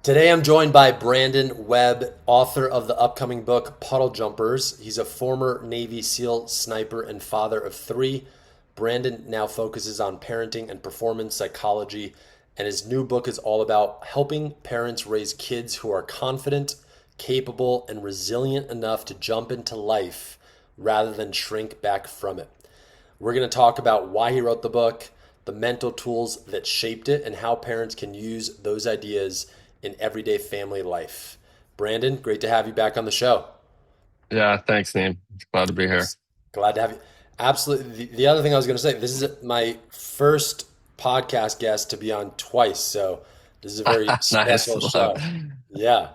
Today I'm joined by Brandon Webb, author of the upcoming book Puddle Jumpers. He's a former Navy SEAL sniper and father of three. Brandon now focuses on parenting and performance psychology, and his new book is all about helping parents raise kids who are confident, capable, and resilient enough to jump into life rather than shrink back from it. We're going to talk about why he wrote the book, the mental tools that shaped it, and how parents can use those ideas in everyday family life. Brandon, great to have you back on the show. Yeah, thanks, Naeem. Glad to be here. Glad to have you. Absolutely. The other thing I was going to say, this is my first podcast guest to be on twice. So this is a very Nice. special show. Yeah.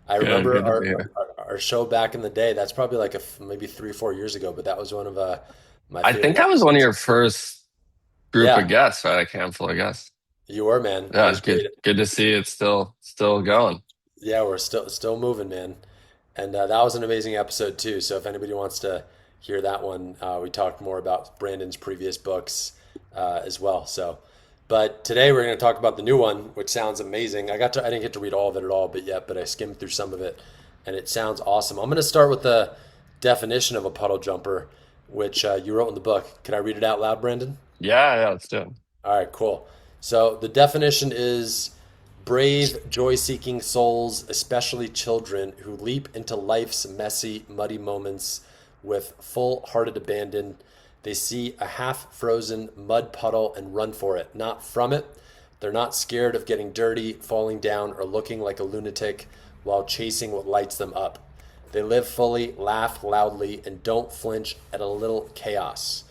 I remember Good to be here. our show back in the day. That's probably like maybe 3 or 4 years ago, but that was one of my I favorite think I was one of episodes. your first group of Yeah, guests, right? Like handful of guests. you were, man. It Yeah, was it's good. great. Good to see it's still going. Yeah, we're still moving, man. And that was an amazing episode too. So if anybody wants to hear that one, we talked more about Brandon's previous books as well. So, but today we're going to talk about the new one, which sounds amazing. I didn't get to read all of it at all, but I skimmed through some of it, and it sounds awesome. I'm going to start with the definition of a puddle jumper, which you wrote in the book. Can I read it out loud, Brandon? Yeah, let's do it. All right, cool. So the definition is brave, joy seeking souls, especially children, who leap into life's messy, muddy moments with full hearted abandon. They see a half frozen mud puddle and run for it, not from it. They're not scared of getting dirty, falling down, or looking like a lunatic while chasing what lights them up. They live fully, laugh loudly, and don't flinch at a little chaos.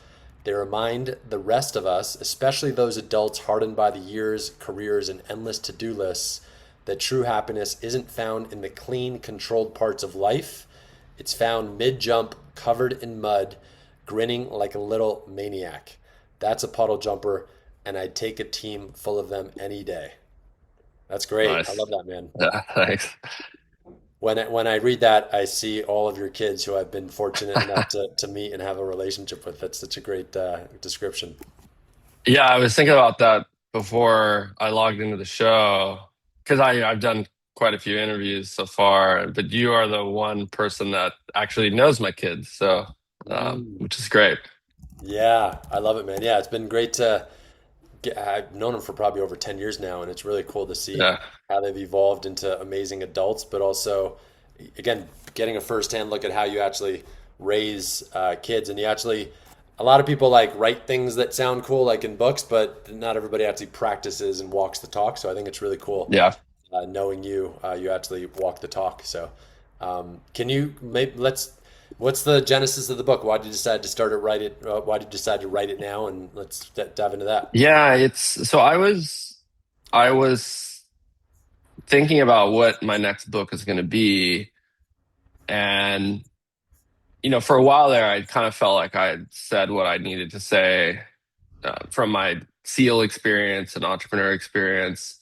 They remind the rest of us, especially those adults hardened by the years, careers, and endless to do lists, that true happiness isn't found in the clean, controlled parts of life. It's found mid jump, covered in mud, grinning like a little maniac. That's a puddle jumper, and I'd take a team full of them any day. That's great. I Nice. love that, man. Yeah, thanks. When I read that, I see all of your kids who I've been fortunate enough to meet and have a relationship with. That's such a great description. Yeah, I was thinking about that before I logged into the show because I've done quite a few interviews so far, but you are the one person that actually knows my kids, so Mm. which is great. Yeah, I love it, man. Yeah, it's been great to get. I've known them for probably over 10 years now, and it's really cool to see Yeah. how they've evolved into amazing adults, but also, again, getting a firsthand look at how you actually raise kids. And you actually, a lot of people like write things that sound cool, like in books, but not everybody actually practices and walks the talk. So I think it's really cool Yeah. knowing you, you actually walk the talk. So, can you maybe what's the genesis of the book? Why did you decide to start it, write it? Why did you decide to write it now? And let's dive into that. Yeah, it's so I was thinking about what my next book is going to be, and for a while there I kind of felt like I had said what I needed to say from my SEAL experience and entrepreneur experience.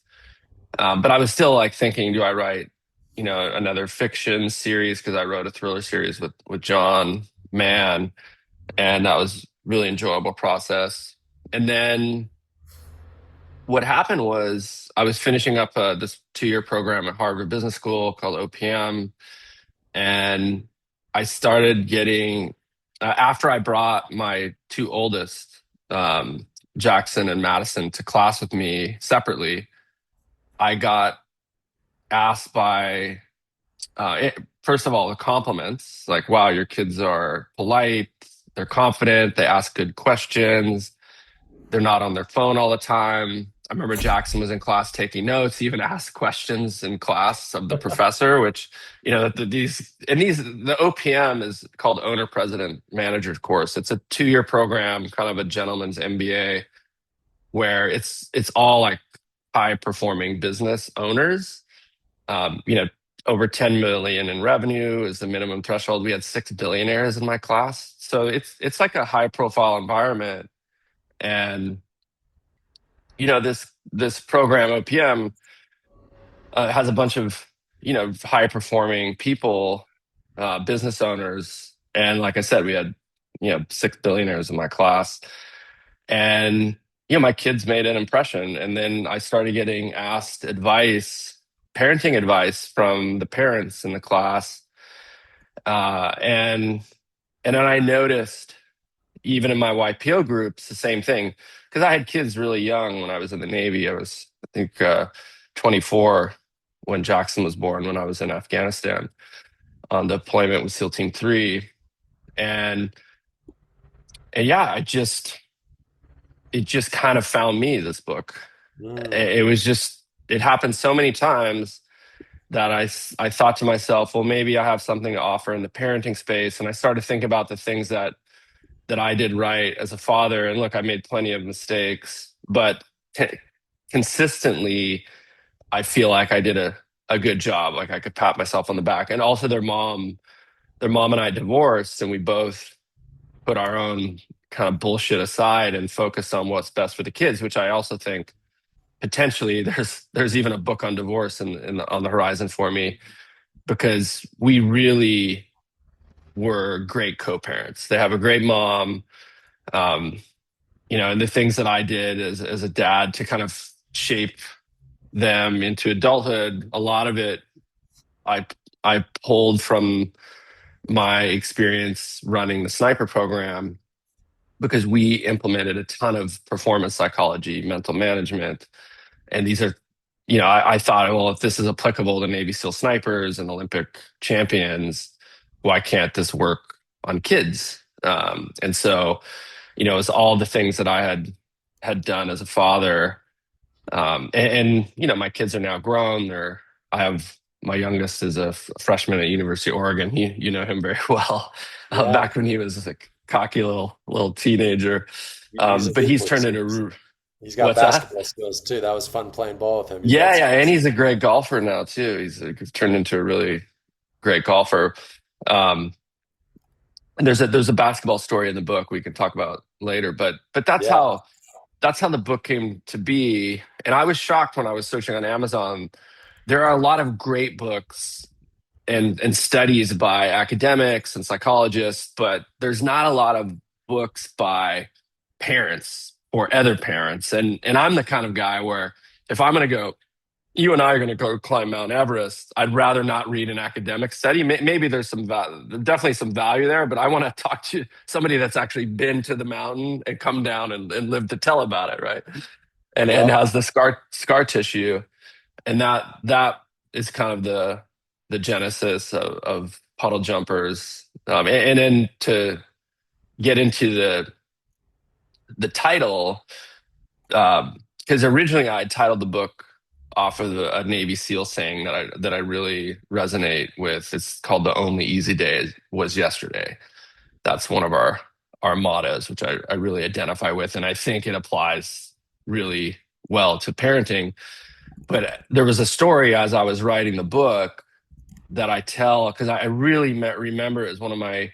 But I was still like thinking, do I write, another fiction series? Because I wrote a thriller series with John Mann, and that was really enjoyable process. And then what happened was I was finishing up this 2-year program at Harvard Business School called OPM, and I started getting after I brought my two oldest, Jackson and Madison, to class with me separately. I got asked by first of all the compliments, like, "Wow, your kids are polite, they're confident, they ask good questions." They're not on their phone all the time. I remember Jackson was in class taking notes, he even asked questions in class of the professor, which, the OPM is called Owner President Manager course. It's a 2-year program, kind of a gentleman's MBA, where it's all like high performing business owners. Um, you know, Over 10 million in revenue is the minimum threshold. We had 6 billionaires in my class. So it's like a high profile environment. And this program OPM has a bunch of high performing people, business owners, and like I said, we had 6 billionaires in my class, and my kids made an impression. And then I started getting asked advice parenting advice from the parents in the class. And then I noticed even in my YPO groups, the same thing. Because I had kids really young when I was in the Navy. I was, I think, 24 when Jackson was born, when I was in Afghanistan on deployment with SEAL Team 3. And, and yeah, it just kind of found me, this book. Mm, It was just, it happened so many times that I thought to myself, well, maybe I have something to offer in the parenting space. And I started thinking about the things that I did right as a father. And look, I made plenty of mistakes, but t- consistently, I feel like I did a good job. Like I could pat myself on the back. And also their mom and I divorced, and we both put our own kind of bullshit aside and focused on what's best for the kids, which I also think potentially there's even a book on divorce on the horizon for me, because we really were great co-parents. They have a great mom. Um, and the things that I did as a dad to kind of shape them into adulthood, a lot of it I I pulled from my experience running the sniper program, because we implemented a ton of performance psychology, mental management, and these are, I thought, well, if this is applicable to Navy SEAL snipers and Olympic champions, why can't this work on kids? And so, it's all the things that I had done as a father. My kids are now grown. I have my youngest is a freshman at University of Oregon. You know him very well. yeah, Back when he was a cocky little teenager, he's a but he's hooper turned too. into He's got what's that? basketball skills too. That was fun playing ball with him. He's got Yeah, and skills. he's a great golfer now too. He's turned into a really great golfer. Um, and there's a basketball story in the book we can talk about later, but Yeah. that's how the book came to be. And I was shocked when I was searching on Amazon. There are a lot of great books and studies by academics and psychologists, but there's not a lot of books by parents or other parents. And I'm the kind of guy where if I'm going to go, you and I are going to go climb Mount Everest, I'd rather not read an academic study. Maybe there's definitely some value there, but I want to talk to somebody that's actually been to the mountain and come down and lived to tell about it, right? And Yep. has the scar tissue, and that is kind of the genesis of Puddle Jumpers. And then to get into the title, because originally I titled the book off of a Navy SEAL saying that I really resonate with. It's called "The Only Easy Day Was Yesterday." That's one of our mottos, which I really identify with, and I think it applies really well to parenting. But there was a story as I was writing the book that I tell, because I really remember it as one of my,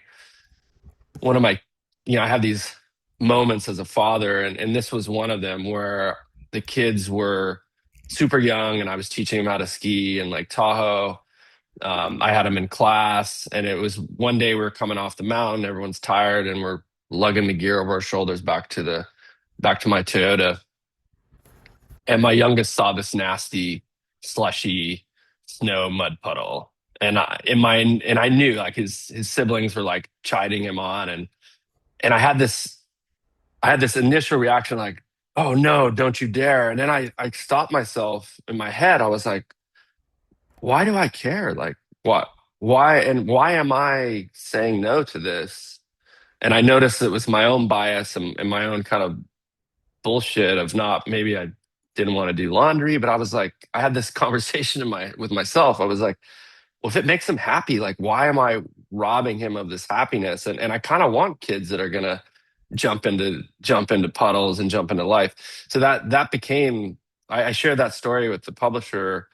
I have these moments as a father, and this was one of them where the kids were super young and I was teaching them how to ski in Lake Tahoe. I had them in class, and it was one day we were coming off the mountain, everyone's tired, and we're lugging the gear over our shoulders back to my Toyota. And my youngest saw this nasty, slushy snow mud puddle. And I knew, like, his siblings were like chiding him on, and I had this initial reaction like, oh no, don't you dare. And then I stopped myself in my head. I was like, why do I care? Like, what? Why am I saying no to this? And I noticed it was my own bias and my own kind of bullshit of not, maybe I didn't want to do laundry, but I was like, I had this conversation with myself. I was like, well, if it makes him happy, like, why am I robbing him of this happiness? And I kind of want kids that are gonna jump into puddles and jump into life. So that became, I shared that story with the publisher,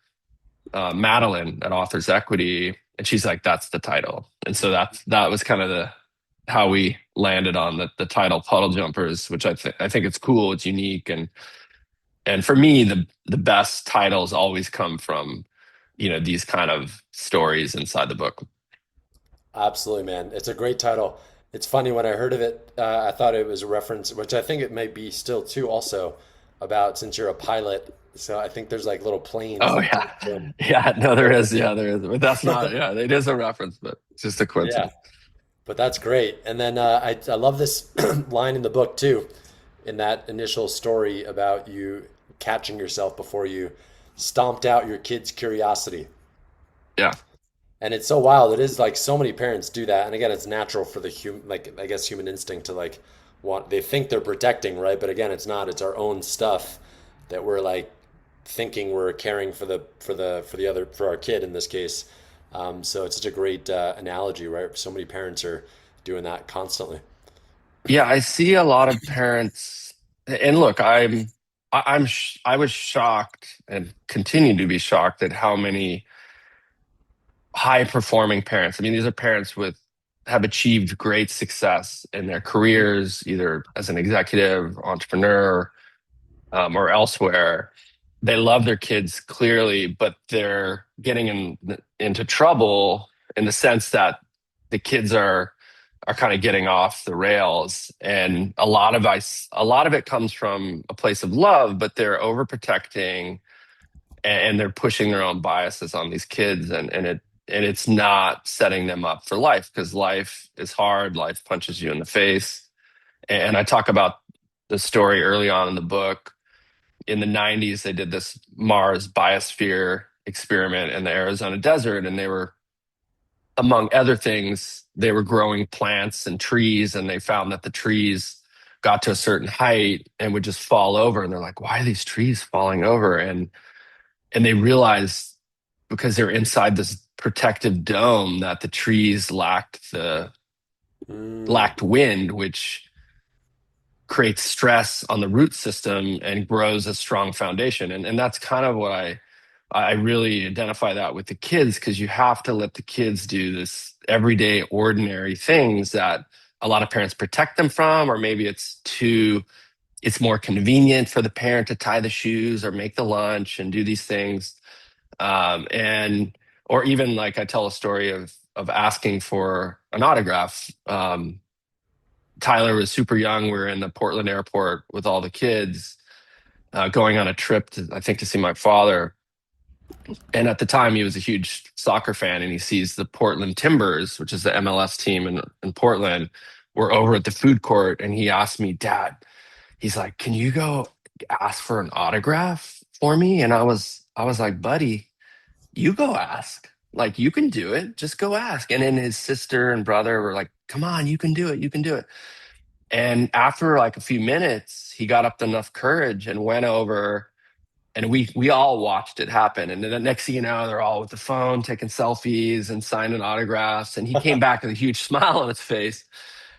Madeline at Authors Equity, and she's like, that's the title. And so that was kind of the how we landed on the title Puddle Jumpers, which I think it's cool, it's unique, and for me, the best titles always come from, these kind of stories inside the book. Absolutely, man. It's a great title. It's funny when I heard of it, I thought it was a reference, which I think it may be still too, also, about since you're a pilot. So I think there's like little planes Oh that take yeah, you from yeah. No, there is. airplane. Yeah, there is. But that's not. Yeah, it is a reference, but it's just a Yeah, coincidence. but that's great. And then I love this line in the book too, in that initial story about you catching yourself before you stomped out your kid's curiosity. Yeah, And it's so wild. It is like so many parents do that. And again, it's natural for the human, like I guess human instinct to like want, they think they're protecting, right? But again, it's not. It's our own stuff that we're like thinking we're caring for the other, for our kid in this case. So it's such a great analogy, right? So many parents are doing that constantly. yeah. I see a lot of parents, and look, I was shocked and continue to be shocked at how many high performing parents. I mean, these are parents with have achieved great success in their careers, either as an executive, entrepreneur, or elsewhere. They love their kids clearly, but they're getting into trouble in the sense that the kids are kind of getting off the rails, and a lot of it comes from a place of love, but they're overprotecting and they're pushing their own biases on these kids, and it's not setting them up for life because life is hard. Life punches you in the face, and I talk about the story early on in the book. In the 90s, they did this Mars biosphere experiment in the Arizona desert, and they were, among other things, they were growing plants and trees, and they found that the trees got to a certain height and would just fall over. And they're like, why are these trees falling over? And they realized because they're inside this protective dome that the trees Mm, lacked wind, which creates stress on the root system and grows a strong foundation. And that's kind of what I really identify that with the kids, because you have to let the kids do this everyday ordinary things that a lot of parents protect them from, or maybe it's more convenient for the parent to tie the shoes or make the lunch and do these things. And or even like I tell a story of asking for an autograph. Tyler was super young. We were in the Portland airport with all the kids, going on a trip to, I think, to see my father. And at the time, he was a huge soccer fan, and he sees the Portland Timbers, which is the MLS team in Portland. We're over at the food court, and he asked me, Dad, he's like, can you go ask for an autograph for me? And I was like, buddy, you go ask. Like, you can do it. Just go ask. And then his sister and brother were like, come on, you can do it. You can do it. And after like a few minutes, he got up enough courage and went over, and we all watched it happen. And then the next thing you know, they're all with the phone taking selfies and signing autographs. And he came back with a huge smile on his face.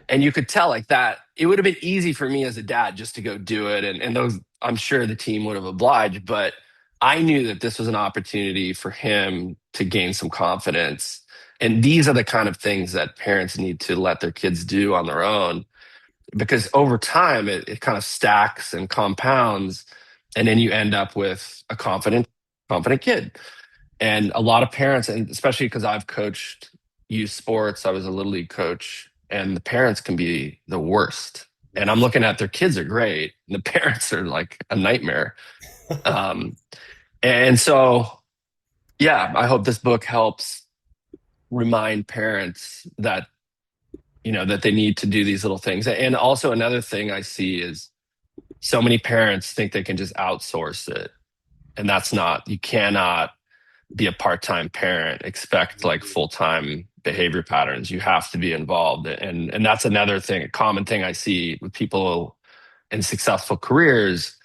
And you could tell like that it would have been easy for me as a dad just to go do it. And those, I'm sure the team would have obliged, but I knew that this was an opportunity for him to gain some confidence. And these are the kind of things that parents need to let their kids do on their own, because over time it kind of stacks and compounds, and then you end up with a confident kid. And a lot of parents, and especially because I've coached youth sports, I was a little league coach, and the parents can be the worst. And I'm looking at their kids are great, and the parents are like a nightmare. um, and so yeah, I hope this book helps remind parents that that they need to do these little things. And also another thing I see is so many parents think they can just outsource it. And that's not, you cannot be a part-time parent, expect like full-time behavior patterns. You have to be involved. And that's another thing, a common thing I see with people in successful careers.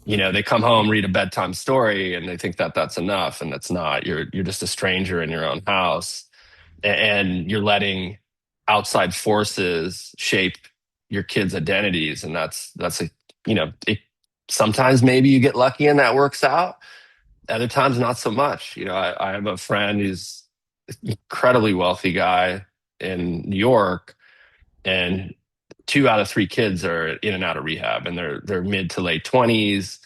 They come home, read a bedtime story, and they think that that's enough. And that's not. You're just a stranger in your own house, and you're letting outside forces shape your kids' identities. And that's a it, sometimes maybe you get lucky and that works out. Other times not so much. I have a friend who's an incredibly wealthy guy in New York, and two out of three kids are in and out of rehab, and they're mid to late 20s.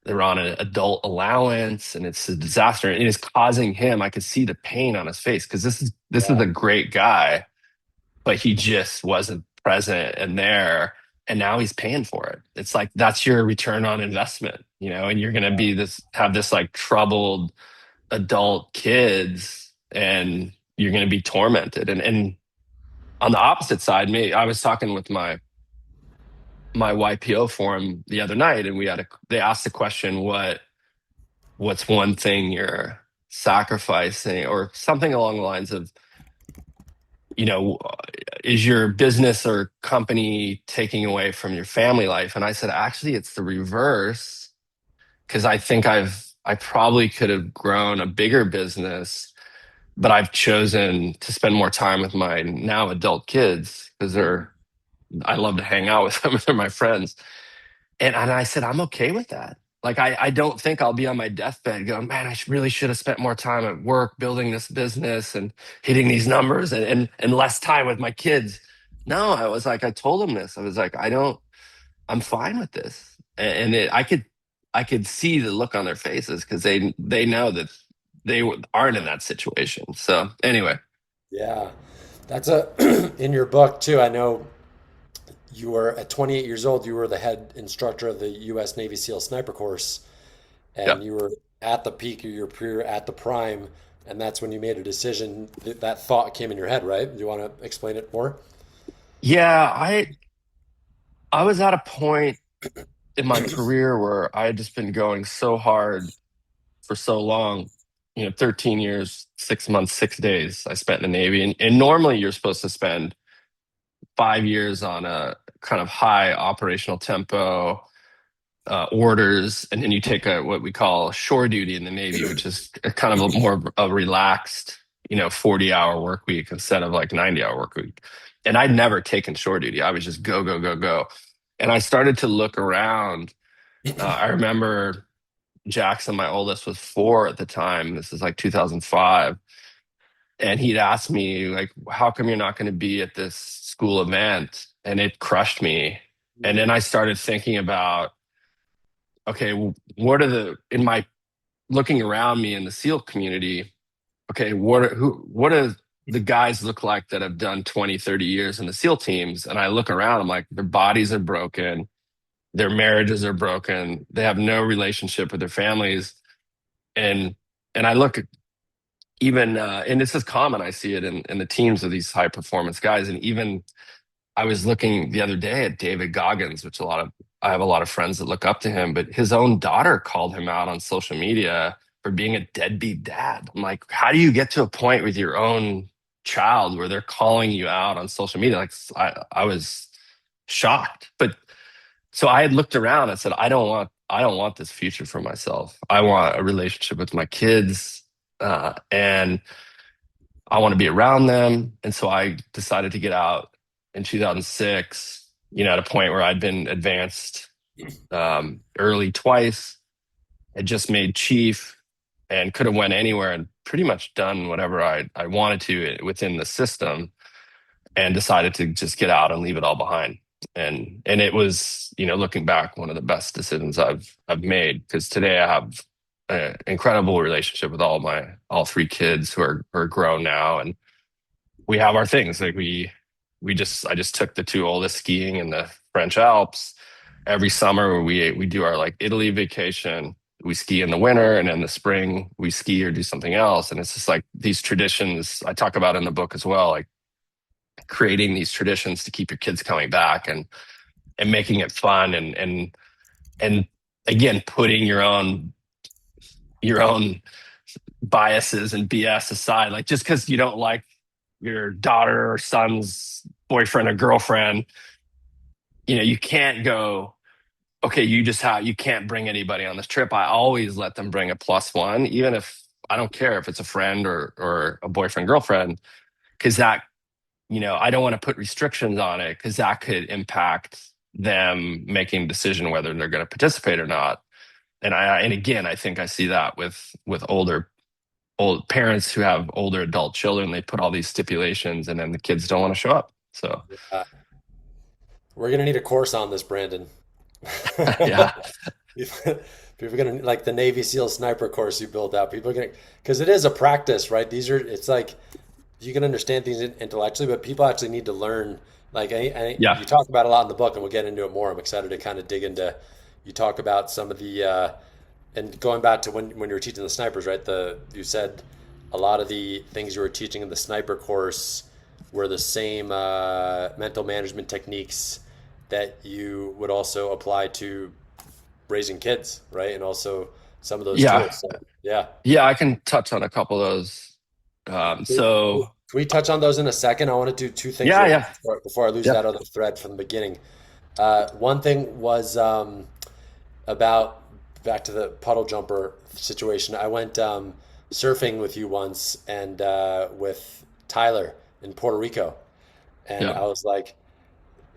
They're on an adult allowance, and it's a disaster. And it is causing him. I could see the pain on his face, because this is yeah. a great guy, but he just wasn't present and there. and now he's paying for it. It's like that's your return on investment, and you're going to be have this like troubled adult kids, and you're going to be tormented. And on the opposite side, me, I was talking with my YPO forum the other night, and they asked the question, what's one thing you're sacrificing, or something along the lines of, you know, is your business or company taking away from your family life? And I said, actually, it's the reverse, because I think I probably could have grown a bigger business, but I've chosen to spend more time with my now adult kids because I love to hang out with them. They're my friends. And I said, I'm okay with that. Like, I don't think I'll be on my deathbed going, man, really should have spent more time at work building this business and hitting these numbers, and less time with my kids. No, I was like, I told them this. I was like, I'm fine with this. I could see the look on their faces because they know that they aren't in that situation. So anyway, Yeah. That's a in your book too. I know you were at 28 years old, you were the head instructor of the US Navy SEAL sniper course, yeah. and you were at the peak of your career, at the prime, and that's when you made a decision. That thought came in your head, right? Do you want to explain it more? Yeah, I was at a point in my career where I had just been going so hard for so long. 13 years, 6 months, 6 days I spent in the Navy. And normally you're supposed to spend 5 years on a kind of high operational tempo, orders, and then you take what we call shore duty in the Navy, which is a kind of a more a relaxed, 40-hour work week instead of like 90-hour work week. And I'd never taken shore duty. I was just go, go, go, go. And I started to look around. I remember Jackson, my oldest, was 4 at the time. This is like 2005. And he'd asked me, like, how come you're not going to be at this school event? And it crushed me. And then I started thinking about, okay, well, in my looking around me in the SEAL community, okay, what do the guys look like that have done 20, 30 years in the SEAL teams? And I look around, I'm like, their bodies are broken, their marriages are broken, they have no relationship with their families. And I look at even and this is common, I see it in the teams of these high performance guys. And even I was looking the other day at David Goggins, which I have a lot of friends that look up to him, but his own daughter called him out on social media for being a deadbeat dad. I'm like, how do you get to a point with your own child where they're calling you out on social media? Like, I was shocked. But so I had looked around and said, I don't want this future for myself. I want a relationship with my kids, and I want to be around them. And so I decided to get out in 2006, at a point where I'd been advanced early twice, had just made chief, and could have went anywhere and pretty much done whatever I wanted to within the system, and decided to just get out and leave it all behind. And it was, looking back, one of the best decisions I've made, because today I have an incredible relationship with all 3 kids who are grown now, and we have our things. Like I just took the 2 oldest skiing in the French Alps. Every summer we do our like Italy vacation. We ski in the winter, and in the spring we ski or do something else. And it's just like these traditions I talk about in the book as well, like creating these traditions to keep your kids coming back, and making it fun, and again, putting your own biases and BS aside. Like, just because you don't like your daughter or son's boyfriend or girlfriend, you can't go, okay, you can't bring anybody on this trip. I always let them bring a plus one, even if I don't care if it's a friend or a boyfriend, girlfriend, because I don't want to put restrictions on it, because that could impact them making a decision whether they're going to participate or not. And again, I think I see that with old parents who have older adult children. They put all these stipulations, and then the kids don't want to show up. So We're gonna need a course on this, Brandon. yeah, People are gonna like the Navy SEAL sniper course you build out. People are gonna, because it is a practice, right? It's like you can understand things intellectually, but people actually need to learn Like Yeah. you talk about a lot in the book, and we'll get into it more. I'm excited to kind of dig into. You talk about some of the and going back to when you were teaching the snipers, right? The you said a lot of the things you were teaching in the sniper course were the same mental management techniques that you would also apply to raising kids, right? And also some of those Yeah. tools. So, yeah. Yeah, I can touch on a couple of those. So Can we touch on those in a second? I want to do two things yeah, real quick yeah, before I lose yeah, that other thread from the beginning. One thing was about back to the puddle jumper situation. I went surfing with you once and with Tyler in Puerto Rico, and yeah. I was like,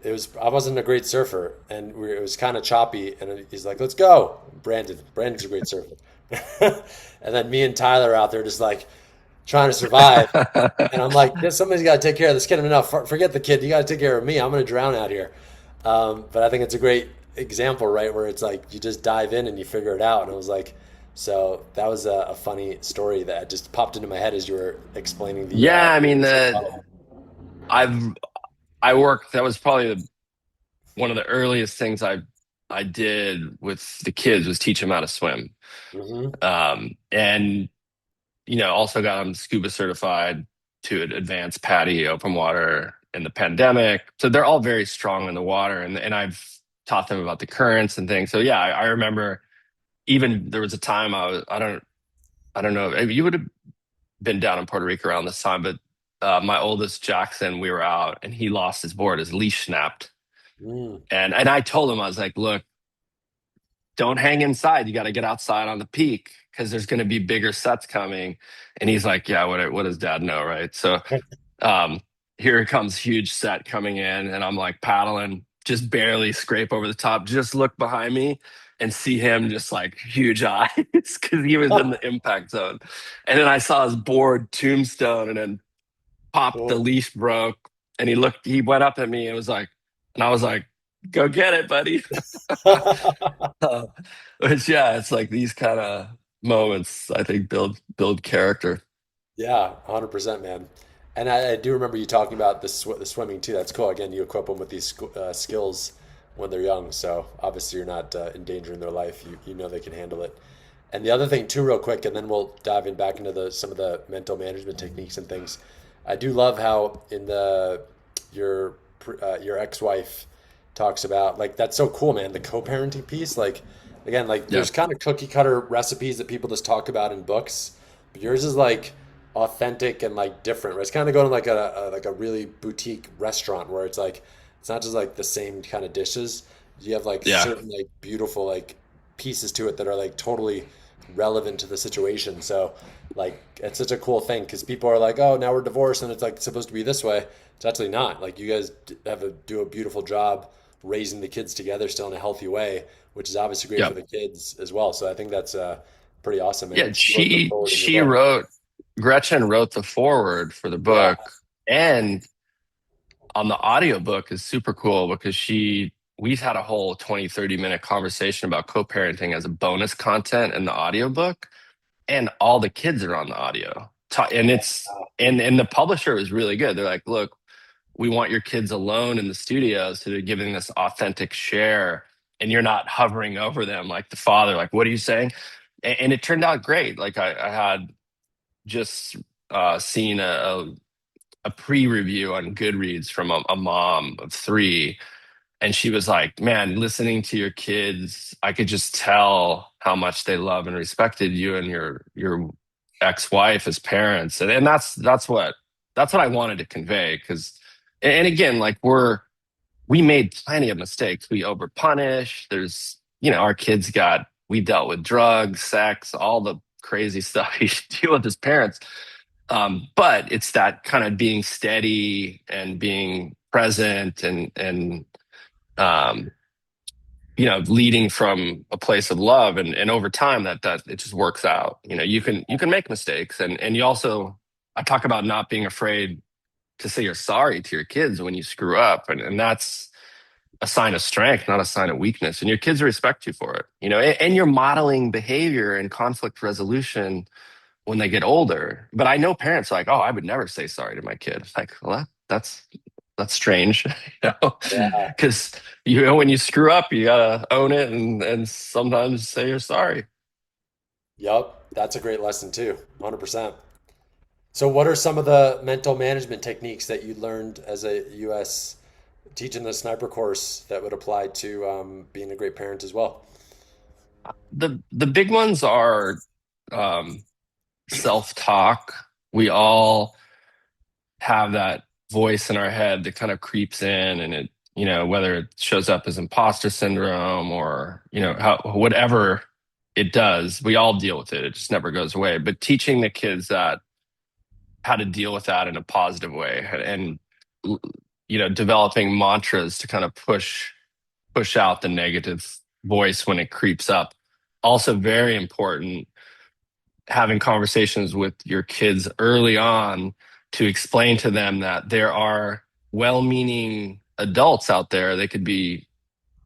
I wasn't a great surfer, and it was kind of choppy, and he's like, "Let's go." Brandon's a great surfer, and then me and Tyler are out there just like trying to survive. And I'm like, somebody's got to take care of this kid. No, forget the kid. You got to take care of me. I'm going to drown out here. But I think it's a great example, right? Where it's like you just dive in and you figure it out. And I was like, so that was a funny story that just popped into my head as you were explaining the Yeah, I mean, release of the puddle. I've I worked. That was probably one of the earliest things I did with the kids was teach them how to swim. Hmm. And also got them scuba certified to advanced PADI open water in the pandemic. So they're all very strong in the water, and I've taught them about the currents and things. So yeah, I remember even there was a time I don't know, you would have been down in Puerto Rico around this time, but my oldest Jackson, we were out and he lost his board, his leash snapped. Mm. And I told him, I was like, look, don't hang inside. You got to get outside on the peak because there's going to be bigger sets coming. And he's like, yeah, what does dad know? Right. So um, here comes huge set coming in, and I'm like paddling, just barely scrape over the top, just look behind me and see him just like huge eyes because he was in the impact zone. And then I saw his board tombstone and then popped, the Cool. leash broke, and he went up at me and was like, and I was like, go get it, buddy. Which yeah, it's like these kind of moments I think build character. Yeah, 100%, man. And I do remember you talking about the swimming too. That's cool. Again, you equip them with these skills when they're young. So obviously you're not endangering their life. You know they can handle it. And the other thing too, real quick, and then we'll dive in back into some of the mental management techniques and things. I do love how in your ex-wife talks about like that's so cool, man. The co-parenting piece, like again, like Yeah. there's kind of cookie cutter recipes that people just talk about in books, but yours is like authentic and like different. Right? It's kind of going to like a really boutique restaurant where it's like it's not just like the same kind of dishes. You have like Yeah. certain like beautiful like pieces to it that are like totally relevant to the situation. So like it's such a cool thing because people are like, oh, now we're divorced and it's like supposed to be this way. It's actually not. Like you guys do a beautiful job raising the kids together still in a healthy way, which is obviously great for Yeah. the kids as well. So I think that's pretty awesome Yeah, and really look forward in your she book. wrote Gretchen wrote the foreword for the Yeah. book, and on the audiobook is super cool because we've had a whole 20-30 minute conversation about co-parenting as a bonus content in the audiobook, and all the kids are on the audio. And it's and the publisher was really good. They're like, look, we want your kids alone in the studio, so they're giving this authentic share, and you're not hovering over them like the father, like, what are you saying? And it turned out great. Like I had just seen a pre-review on Goodreads from a mom of three, and she was like, man, listening to your kids, I could just tell how much they love and respected you and your ex-wife as parents. And that's what I wanted to convey. Because and again, like we made plenty of mistakes. We overpunish. Our kids we dealt with drugs, sex, all the crazy stuff you deal with as parents. But it's that kind of being steady and being present and um, leading from a place of love, and over time that it just works out. You can make mistakes, and you also, I talk about not being afraid to say you're sorry to your kids when you screw up, and that's a sign of strength, not a sign of weakness. And your kids respect you for it, and you're modeling behavior and conflict resolution when they get older. But I know parents are like, oh, I would never say sorry to my kid. It's like, well, that's that's strange, you know, Yeah. because you know when you screw up, you gotta own it and sometimes say you're sorry. Yep. That's a great lesson too. 100%. So, what are some of the mental management techniques that you learned as a US teaching the sniper course that would apply to being a great parent as well? The big ones are um, self-talk. We all have that voice in our head that kind of creeps in, and it, you know, whether it shows up as imposter syndrome or, you know, how, whatever it does, we all deal with it. It just never goes away. But teaching the kids that how to deal with that in a positive way, and you know, developing mantras to kind of push out the negative voice when it creeps up. Also very important, having conversations with your kids early on to explain to them that there are well-meaning adults out there. They could be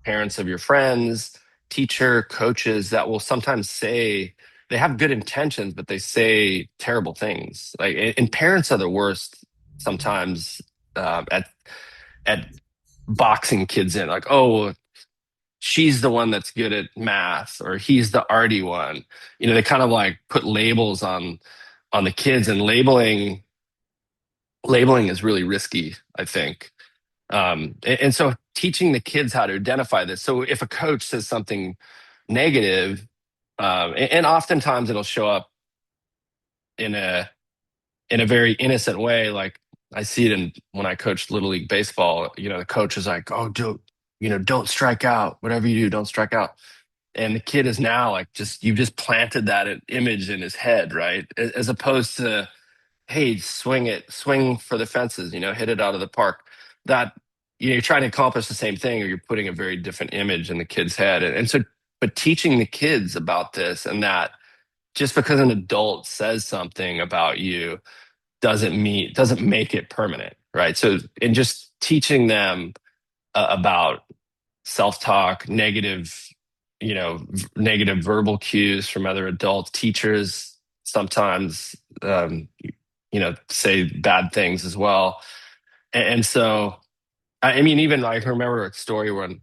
parents of your friends, teacher, coaches that will sometimes say they have good intentions, but they say terrible things. Like, and parents are the worst sometimes at boxing kids in. Like, oh, she's the one that's good at math, or he's the arty one. You know, they kind of like put labels on the kids, and labeling is really risky, I think. And so teaching the kids how to identify this. So if a coach says something negative, and oftentimes it'll show up in a very innocent way. Like I see it in when I coached Little League baseball. You know, the coach is like, "Oh, don't strike out. Whatever you do, don't strike out." And the kid is now like, just you've just planted that image in his head, right? As opposed to, hey, swing for the fences, you know, hit it out of the park. That, you know, you're trying to accomplish the same thing, or you're putting a very different image in the kid's head. And so, but teaching the kids about this, and that just because an adult says something about you doesn't make it permanent, right? So, and just teaching them about self-talk, you know, negative verbal cues from other adults, teachers sometimes, you know, say bad things as well. And so, I mean, even I can remember a story when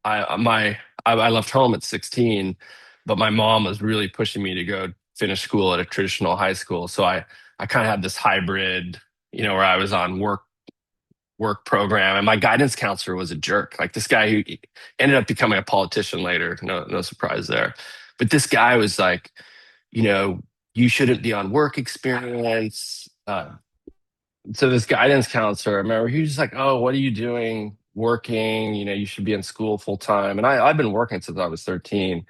I left home at 16, but my mom was really pushing me to go finish school at a traditional high school. So I kind of had this hybrid, you know, where I was on work program, and my guidance counselor was a jerk. Like this guy who ended up becoming a politician later. No surprise there. But this guy was like, you know, you shouldn't be on work experience. So this guidance counselor, I remember he was just like, "Oh, what are you doing working? You know, you should be in school full time." And I've been working since I was 13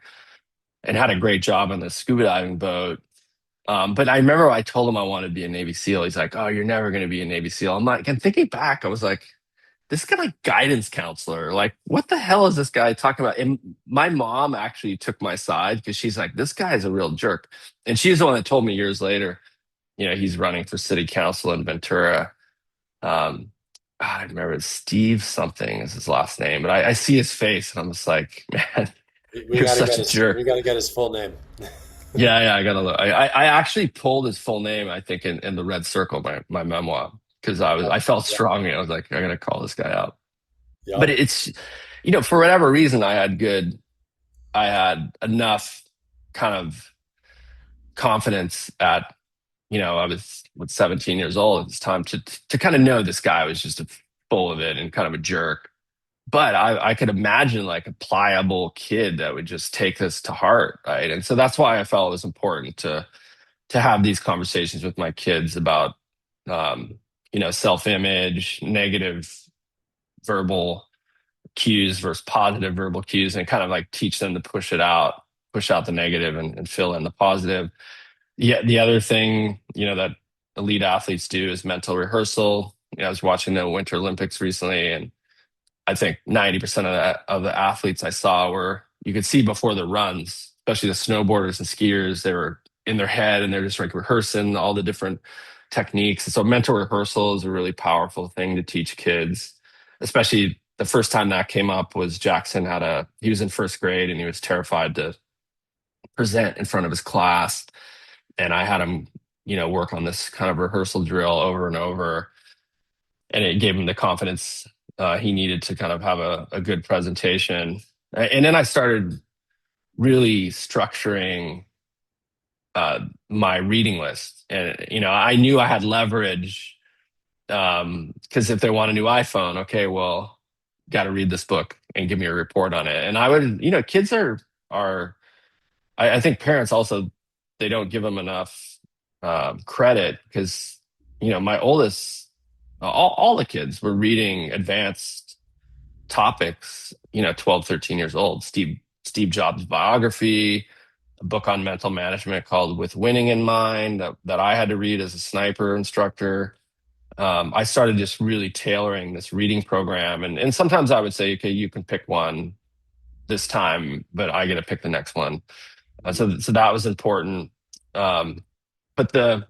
and had a great job on the scuba diving boat. But I remember I told him I wanted to be a Navy SEAL. He's like, "Oh, you're never going to be a Navy SEAL." I'm like, and thinking back, I was like, this guy like guidance counselor, like what the hell is this guy talking about? And my mom actually took my side because she's like, this guy is a real jerk. And she's the one that told me years later, you know, he's running for city council in Ventura. I remember Steve something is his last name, but I see his face and I'm just like, man, We you're got to such get a his we jerk. got to get his full name. Yeah, I gotta look. I actually pulled his full name, I think, in the red circle, my memoir, because I felt Yeah. strongly. I was like, I gotta call this guy out. But Yep. it's, you know, for whatever reason, I had enough kind of confidence at, you know, I was 17 years old at this time to kind of know this guy was just full of it and kind of a jerk. But I could imagine like a pliable kid that would just take this to heart, right? And so that's why I felt it was important to have these conversations with my kids about, you know, self-image, negative verbal cues versus positive verbal cues, and kind of like teach them to push out the negative and fill in the positive. Yeah, the other thing, you know, that elite athletes do is mental rehearsal. You know, I was watching the Winter Olympics recently, and I think 90% of the athletes I saw were, you could see before the runs, especially the snowboarders and skiers, they were in their head and they're just like rehearsing all the different techniques. And so mental rehearsal is a really powerful thing to teach kids, especially the first time that came up was Jackson he was in first grade and he was terrified to present in front of his class. And I had him, you know, work on this kind of rehearsal drill over and over. and it gave him the confidence he needed to kind of have a good presentation. And then I started really structuring my reading list. And, I knew I had leverage because if they want a new iPhone, okay, well, got to read this book and give me a report on it. And I would, kids are, I think parents also, they don't give them enough credit because, my oldest, all the kids were reading advanced topics, 12, 13 years old. Steve Jobs' biography, a book on mental management called With Winning in Mind that I had to read as a sniper instructor. I started just really tailoring this reading program. And sometimes I would say, okay, you can pick one this time, but I get to pick the next one. So that was important. Um, but that's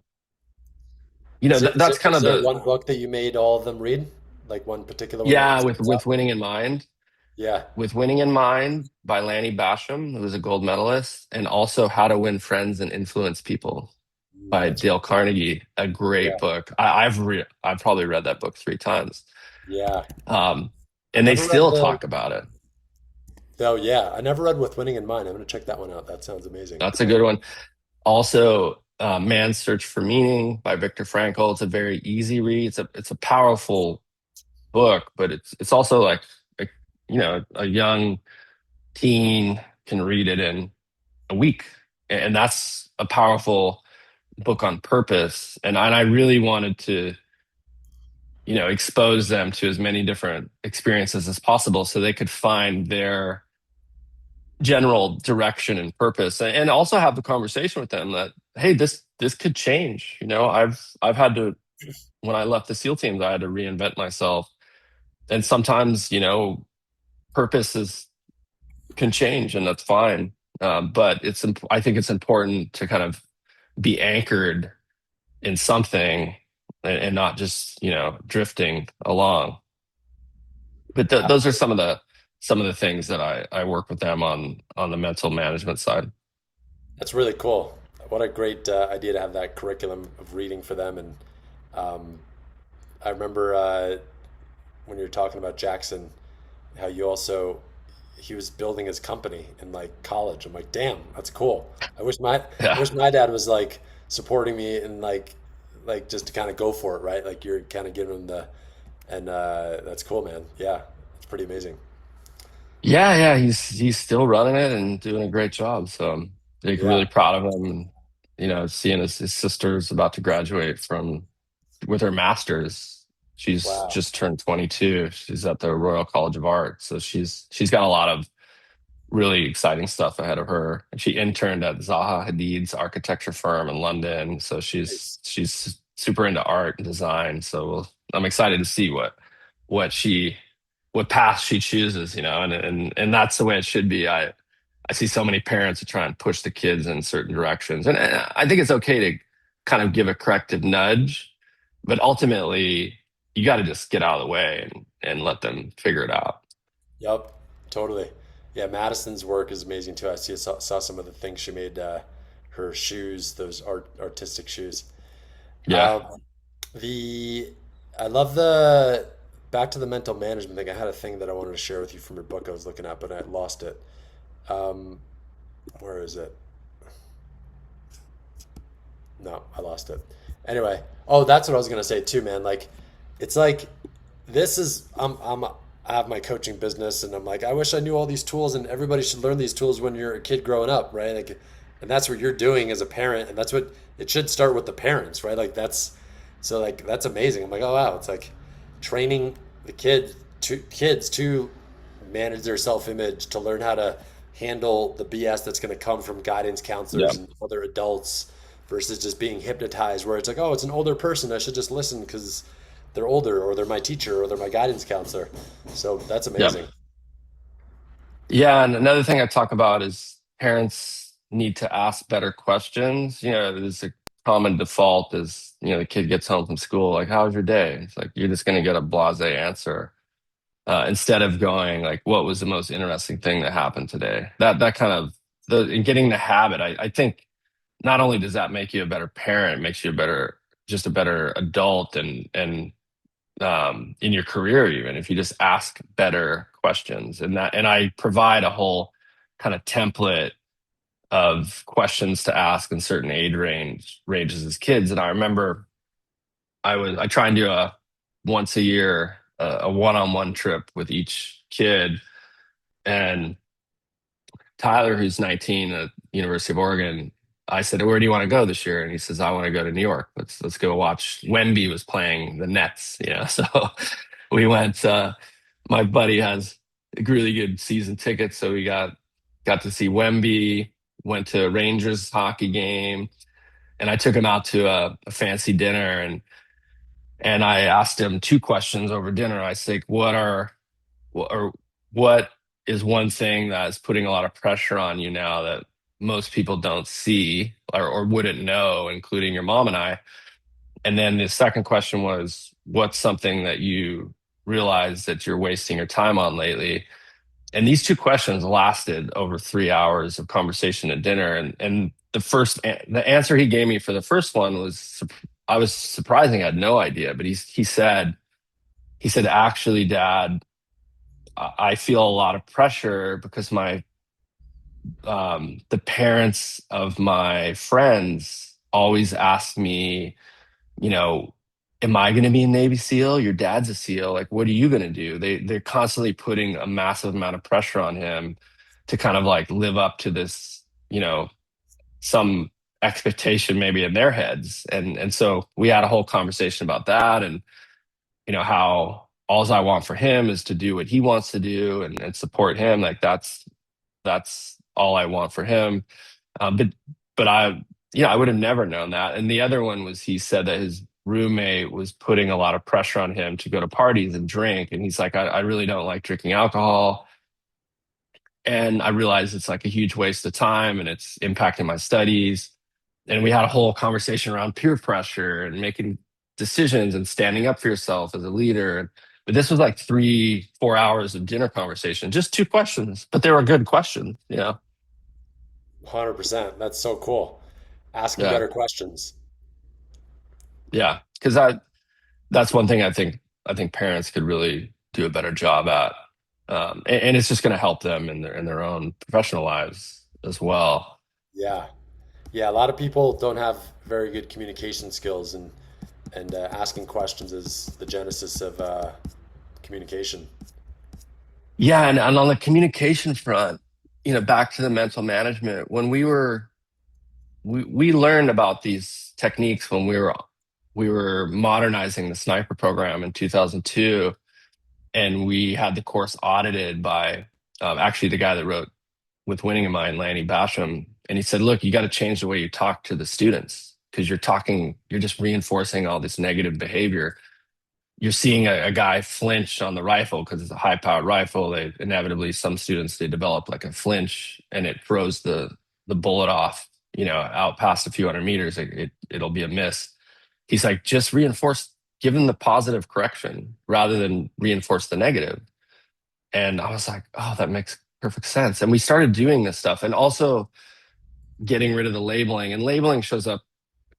kind Is of there one book that you made all of them read? Like one particular one that yeah, stands with out? Winning in Mind. Yeah. With Winning in Mind by Lanny Basham, who was a gold medalist, and also How to Win Friends and Influence People by That's Dale Carnegie. A yeah. great book. I've probably read that book 3 times. Yeah. Um, I and they never read still the talk about it. Oh yeah, I never read With Winning in Mind. I'm gonna check that one out. That sounds amazing. That's a good one. Also, Man's Search for Meaning by Viktor Frankl. It's a very easy read. It's a powerful book, but it's also like a, a young teen can read it in a week, and that's a powerful book on purpose. And I really wanted to expose them to as many different experiences as possible so they could find their general direction and purpose, and also have the conversation with them that, hey, this could change. I've had to, when I left the SEAL teams, I had to reinvent myself, and sometimes purpose is can change, and that's fine. But I think it's important to kind of be anchored in something, and not just drifting along. But those are Absolutely. some of the things that I work with them on the mental management side. That's really cool. What a great idea to have that curriculum of reading for them. And um, I remember when you were talking about Jackson, how you also he was building his company in like college. I'm like, damn, that's cool. I Yeah. wish my dad was like supporting me and like just to kind of go for it, right? Like you're kind of giving him the and that's cool, man. Yeah, it's pretty amazing. Yeah, he's still running it and doing a great job. So I'm like Yeah. really proud of him. And seeing his sister's about to graduate from with her master's. She's Wow. just turned 22. She's at the Royal College of Art. So she's got a lot of really exciting stuff ahead of her. And she interned at Zaha Hadid's architecture firm in London. So Nice. she's super into art and design. So I'm excited to see what path she chooses, and that's the way it should be. I see so many parents who try and push the kids in certain directions. And I think it's okay to kind of give a corrective nudge, but ultimately you got to just get out of the way and let them figure it out. Yep, totally. Yeah, Madison's work is amazing too. Saw some of the things she made, her shoes, those artistic shoes. Yeah. Um, the I love the back to the mental management thing. I had a thing that I wanted to share with you from your book I was looking at, but I lost it. Um, where is it? No, I lost it. Anyway, oh, that's what I was gonna say too, man. Like, it's like this is I have my coaching business, and I'm like, I wish I knew all these tools, and everybody should learn these tools when you're a kid growing up, right? Like, and that's what you're doing as a parent, and that's what it should start with the parents, right? Like that's amazing. I'm like, oh wow, it's like training the kids to manage their self-image, to learn how to handle the BS that's going to come from guidance Yeah. counselors and other adults versus just being hypnotized where it's like, oh, it's an older person, I should just listen because they're older or they're my teacher or they're my guidance counselor. So that's Yeah. amazing. Yeah. And another thing I talk about is parents need to ask better questions. There's a common default is, the kid gets home from school, like, how was your day? It's like, you're just going to get a blasé answer. Instead of going like, what was the most interesting thing that happened today? That kind of in getting the habit, I think not only does that make you a better parent, it makes you just a better adult, and in your career, even if you just ask better questions. And I provide a whole kind of template of questions to ask in certain ranges as kids. And I remember I try and do a once a year a one-on-one trip with each kid. And Tyler, who's 19 at University of Oregon, I said, "Where do you want to go this year?" And he says, "I want to go to New York. Let's go watch." Wemby was playing the Nets, so we went. My buddy has really good season tickets, so we got to see Wemby. Went to a Rangers hockey game, and I took him out to a fancy dinner, and I asked him two questions over dinner. I said, or what is one thing that's putting a lot of pressure on you now that most people don't see or wouldn't know, including your mom and I? And then the second question was, what's something that you realize that you're wasting your time on lately? And these two questions lasted over 3 hours of conversation at dinner. And the answer he gave me for the first one was, I was surprising. I had no idea, but he said, actually, Dad, I feel a lot of pressure because the parents of my friends always ask me, you know, am I going to be a Navy SEAL? Your dad's a SEAL. Like, what are you going to do? They're constantly putting a massive amount of pressure on him to kind of like live up to this, some expectation maybe in their heads. And so we had a whole conversation about that, and how all I want for him is to do what he wants to do and support him. Like that's all I want for him. But I would have never known that. And the other one was, he said that his roommate was putting a lot of pressure on him to go to parties and drink. And he's like, I really don't like drinking alcohol. And I realized it's like a huge waste of time and it's impacting my studies. And we had a whole conversation around peer pressure and making decisions and standing up for yourself as a leader. But this was like 3, 4 hours of dinner conversation, just two questions, but they were good questions. 100%. That's so cool. Asking Yeah. better questions. Yeah. Because that's one thing I think parents could really do a better job at. And it's just going to help them in their own professional lives as well. Yeah. Yeah, a lot of people don't have very good communication skills, and asking questions is the genesis of communication. Yeah, and on the communication front, back to the mental management, when we learned about these techniques when we were modernizing the sniper program in 2002, and we had the course audited by actually the guy that wrote With Winning in Mind, Lanny Basham. And he said, look, you got to change the way you talk to the students because you're just reinforcing all this negative behavior. You're seeing a guy flinch on the rifle because it's a high powered rifle. They inevitably, some students, they develop like a flinch and it throws the bullet off, out past a few hundred meters. It'll be a miss. He's like, just reinforce, give them the positive correction rather than reinforce the negative. And I was like, oh, that makes perfect sense. And we started doing this stuff and also getting rid of the labeling. And labeling shows up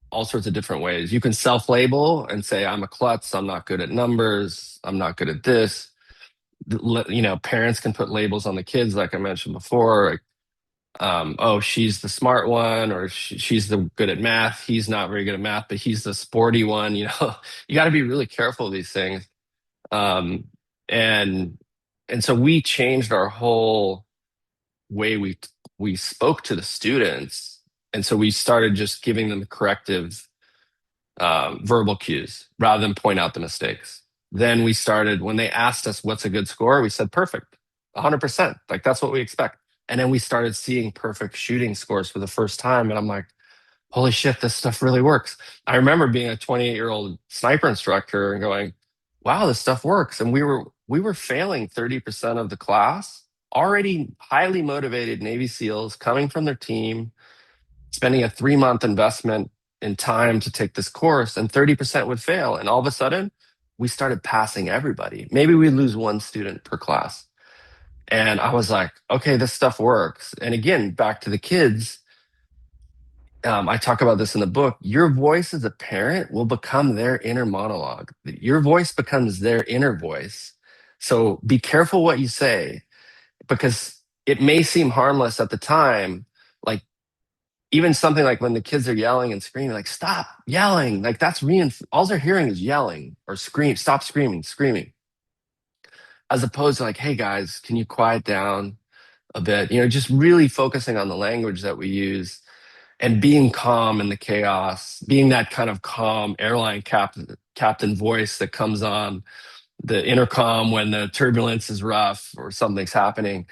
all sorts of different ways. You can self-label and say, I'm a klutz, I'm not good at numbers, I'm not good at this. Parents can put labels on the kids, like I mentioned before, like, oh, she's the smart one, or she's the good at math. He's not very good at math, but he's the sporty one. You got to be really careful of these things. Um, and and so we changed our whole way we spoke to the students, and so we started just giving them corrective verbal cues rather than point out the mistakes. Then we started, when they asked us what's a good score, we said perfect, 100%. Like that's what we expect. And then we started seeing perfect shooting scores for the first time. And I'm like, holy shit, this stuff really works. I remember being a 28-year-old sniper instructor and going, wow, this stuff works. And we were failing 30% of the class, already highly motivated Navy SEALs coming from their team, spending a 3-month investment in time to take this course, and 30% would fail. And all of a sudden, we started passing everybody. Maybe we lose one student per class. And I was like, okay, this stuff works. And again, back to the kids, I talk about this in the book. Your voice as a parent will become their inner monologue. Your voice becomes their inner voice. So be careful what you say because it may seem harmless at the time. Like even something like when the kids are yelling and screaming, like stop yelling. Like that's all they're hearing is yelling or scream, stop screaming, screaming. As opposed to like, hey guys, can you quiet down a bit? Just really focusing on the language that we use and being calm in the chaos, being that kind of calm airline captain voice that comes on the intercom when the turbulence is rough or something's happening.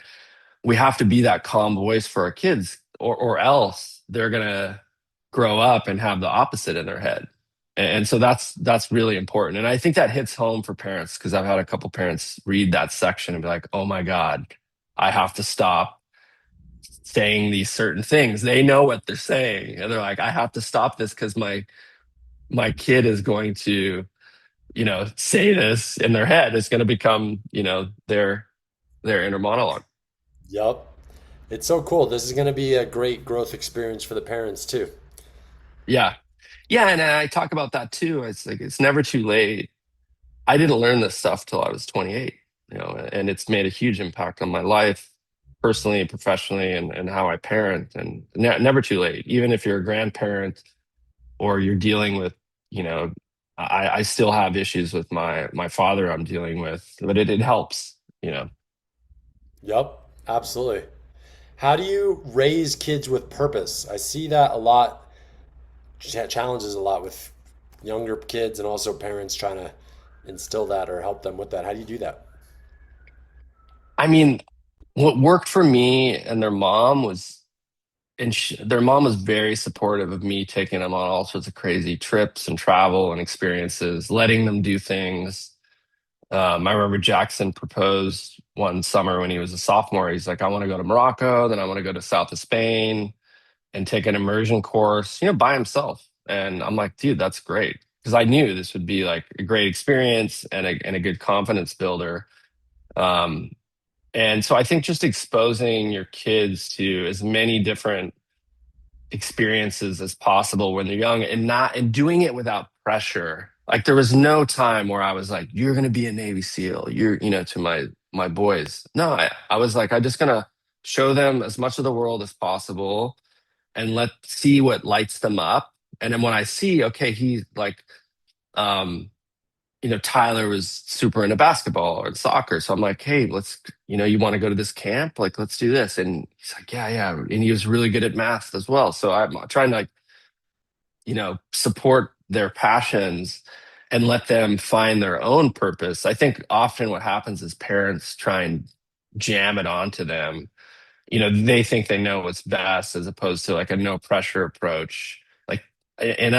We have to be that calm voice for our kids, or else they're gonna grow up and have the opposite in their head. And so that's really important. And I think that hits home for parents because I've had a couple parents read that section and be like, "Oh my God, I have to stop saying these certain things." They know what they're saying, and they're like, "I have to stop this because my kid is going to, say this in their head. It's going to become, their inner monologue." Yep. It's so cool. This is going to be a great growth experience for the parents too. Yeah. Yeah, and I talk about that too. It's like it's never too late. I didn't learn this stuff till I was 28, and it's made a huge impact on my life, personally and professionally, and how I parent. And never too late. Even if you're a grandparent or you're dealing with, you know, I still have issues with my father I'm dealing with, but it helps. Yep, absolutely. How do you raise kids with purpose? I see that a lot, challenges a lot with younger kids and also parents trying to instill that or help them with that. How do you do that? I mean, what worked for me and their mom was very supportive of me taking them on all sorts of crazy trips and travel and experiences, letting them do things. I remember Jackson proposed one summer when he was a sophomore. He's like, I want to go to Morocco, then I want to go to south of Spain and take an immersion course, by himself. And I'm like, dude, that's great. Because I knew this would be like a great experience and a good confidence builder. Um, and so I think just exposing your kids to as many different experiences as possible when they're young and doing it without pressure. Like there was no time where I was like, you're going to be a Navy SEAL. To my boys. No, I was like, I'm just going to show them as much of the world as possible and let's see what lights them up. And then when I see, okay, he's like, um, Tyler was super into basketball or soccer. So I'm like, hey, you want to go to this camp? Like, let's do this. And he's like, yeah, yeah. And he was really good at math as well. So I'm trying to, like, support their passions and let them find their own purpose. I think often what happens is parents try and jam it onto them. They think they know what's best as opposed to like a no pressure approach. Like, and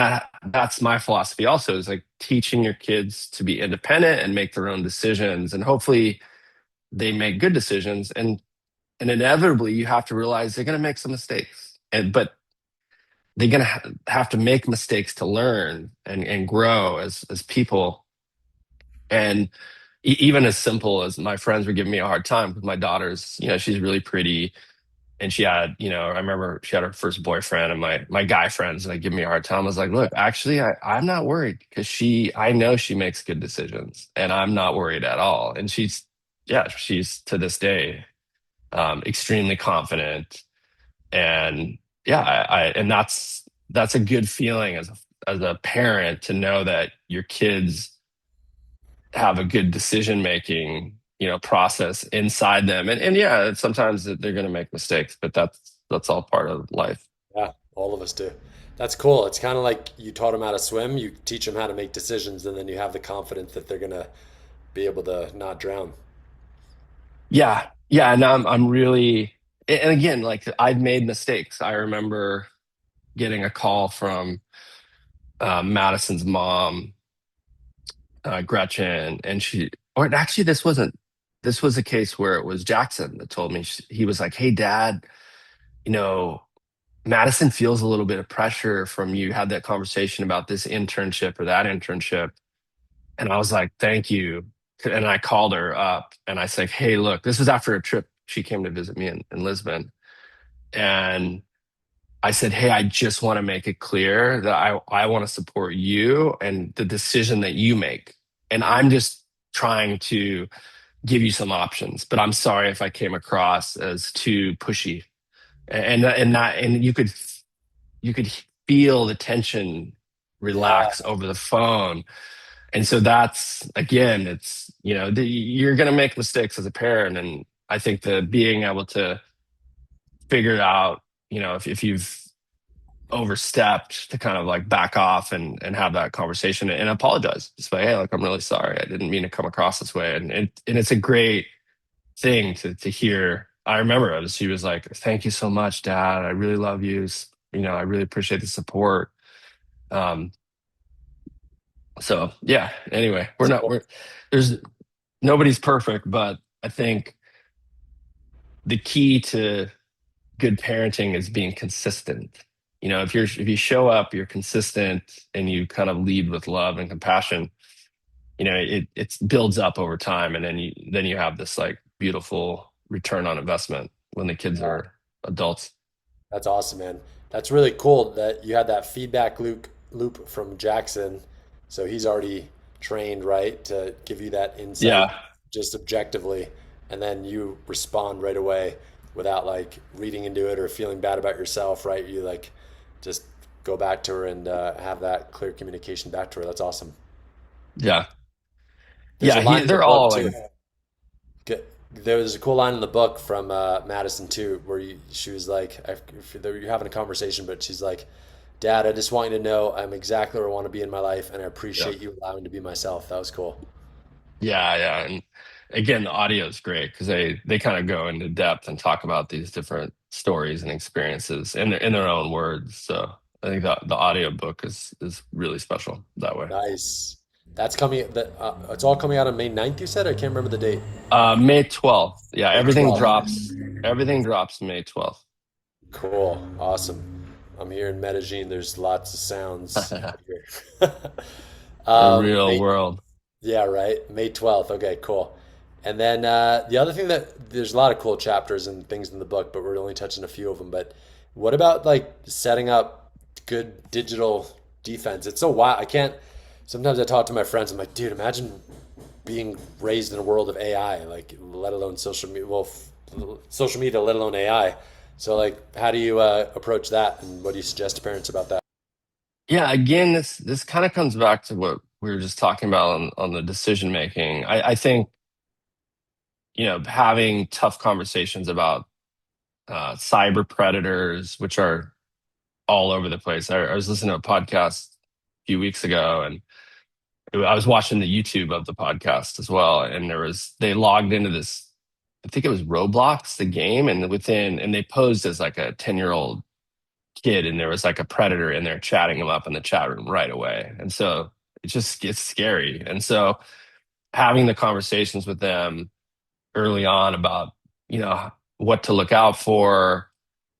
that's my philosophy also is like teaching your kids to be independent and make their own decisions. And hopefully they make good decisions. And inevitably you have to realize they're going to make some mistakes. But they're going to have to make mistakes to learn and grow as people. And even as simple as my friends were giving me a hard time because my daughter's, she's really pretty and she had, I remember she had her first boyfriend and my guy friends like give me a hard time. I was like, look, actually, I'm not worried because I know she makes good decisions and I'm not worried at all. And she's to this day extremely confident. And yeah, and that's a good feeling as a parent to know that your kids have a good decision making process inside them. And yeah, sometimes they're going to make mistakes, but that's all part of life. Yeah, all of us do. That's cool. It's kind of like you taught them how to swim, you teach them how to make decisions, and then you have the confidence that they're going to be able to not drown. Yeah, yeah, and I'm really, and again, like I've made mistakes. I remember getting a call from Madison's mom, Gretchen, and or actually this was a case where it was Jackson that told me. He was like, hey dad, you know Madison feels a little bit of pressure from you had that conversation about this internship or that internship. And I was like, thank you. And I called her up and I said, hey, look, this was after a trip. She came to visit me in Lisbon. And I said, hey, I just want to make it clear that I want to support you and the decision that you make. And I'm just trying to give you some options, but I'm sorry if I came across as too pushy. And you could feel the tension Yeah, relax over the phone. And so that's again, it's you're going to make mistakes as a parent, and I think that being able to figure out, if you've overstepped, to kind of like back off and have that conversation and apologize. Just like, hey, like I'm really sorry. I didn't mean to come across this way. And it's a great thing to hear. I remember it she was like, thank you so much, Dad. I really love you. I really appreciate the support. Um, so yeah, anyway, it's cool. there's nobody's perfect, but I think the key to good parenting is being consistent. If you show up, you're consistent, and you kind of lead with love and compassion, it builds up over time, and then you have this like beautiful return on investment when the kids Yeah, are adults. that's awesome, man. That's really cool that you had that feedback loop from Jackson. So he's already trained, right, to give you that insight Yeah. just objectively, and then you respond right away without like reading into it or feeling bad about yourself, right? You like just go back to her and have that clear communication back to her. That's awesome. Yeah. There's a Yeah. line in the They're book all too. like, There was a cool line in the book from Madison too, where she was like, you're having a conversation, but she's like, "Dad, I just want you to know I'm exactly where I want to be in my life, and I yeah. appreciate you allowing me to be myself." That was cool. Yeah. Yeah. And again, the audio is great because they kind of go into depth and talk about these different stories and experiences in their own words. So I think that the audio book is really special that way. Nice. That's coming. It's all coming out on May 9th, you said? I can't remember the date. May 12th. Yeah, May everything 12th. drops. Everything drops May 12th. Cool. Awesome. I'm here in Medellin. There's lots of sounds The out here. real May world. Yeah, right. May 12th. Okay, cool. And then the other thing that there's a lot of cool chapters and things in the book, but we're only touching a few of them. But what about like setting up good digital defense? It's so wild. I can't. Sometimes I talk to my friends. I'm like, dude, imagine being raised in a world of AI, like let alone social media. Well, social media, let alone AI. So like, how do you approach that, and what do you suggest to parents about that? Yeah, again, this kind of comes back to what we were just talking about on the decision making. I think, having tough conversations about cyber predators, which are all over the place. I was listening to a podcast a few weeks ago, and I was watching the YouTube of the podcast as well. And they logged into this, I think it was Roblox, the game, and they posed as like a 10-year-old kid, and there was like a predator in there chatting him up in the chat room right away. And so it just gets scary. And so having the conversations with them early on about, what to look out for.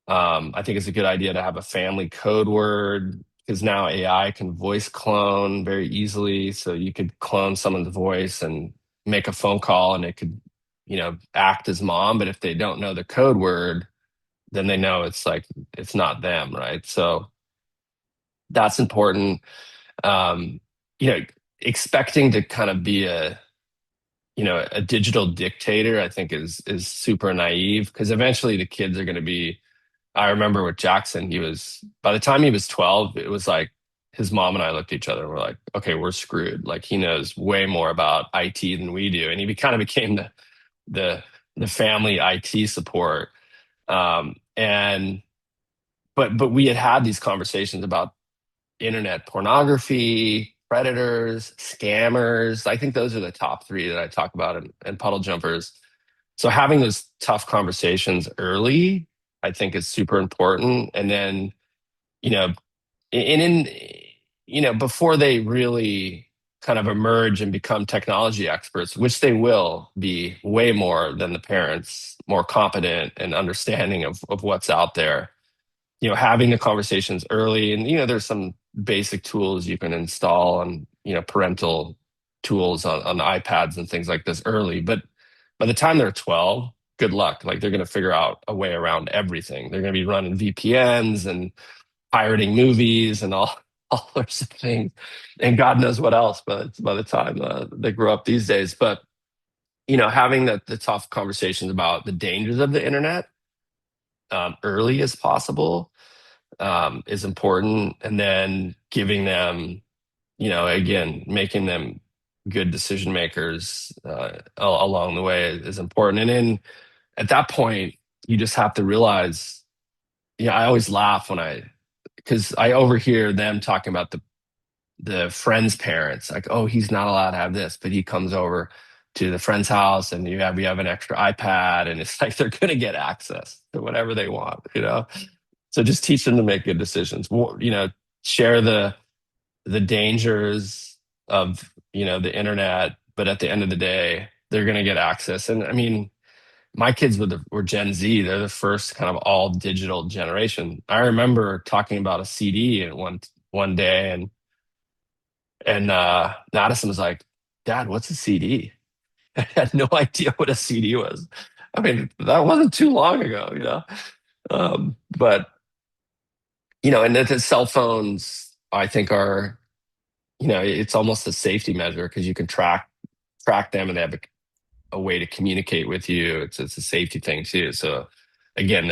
I think it's a good idea to have a family code word because now AI can voice clone very easily. So you could clone someone's voice and make a phone call, and it could, act as mom. But if they don't know the code word, then they know it's not them, right? So that's important. Um, you know, Expecting to kind of be a digital dictator, I think is super naive because eventually the kids are going to be. I remember with Jackson, by the time he was 12, it was like his mom and I looked at each other and we're like, okay, we're screwed. Like he knows way more about IT than we do. And kind of became the the family IT support. And but we had these conversations about internet pornography, predators, scammers. I think those are the top three that I talk about in Puddle Jumpers. So having those tough conversations early, I think is super important. And then, you know, and in, before they really kind of emerge and become technology experts, which they will be way more than the parents, more competent and understanding of what's out there, having the conversations early. And, there's some basic tools you can install on, parental tools on iPads and things like this early. But by the time they're 12, good luck. Like they're going to figure out a way around everything. They're going to be running VPNs and pirating movies and all sorts of things, and God knows what else. But by the time they grow up these days, but having the tough conversations about the dangers of the internet early as possible is important, and then giving them, again, making them good decision makers along the way is important. And then at that point, you just have to realize, I always laugh because I overhear them talking about the friend's parents, like, oh, he's not allowed to have this, but he comes over to the friend's house and you have an extra iPad, and it's like they're going to get access to whatever they want. So just teach them to make good decisions. Share the dangers of the internet, but at the end of the day, they're going to get access. And I mean, my kids were Gen Z. They're the first kind of all digital generation. I remember talking about a CD and one day, and Madison was like, "Dad, what's a CD?" I had no idea what a CD was. I mean, that wasn't too long ago. But and the cell phones, I think, are, it's almost a safety measure because you can track them, and they have a way to communicate with you. It's a safety thing too. So again,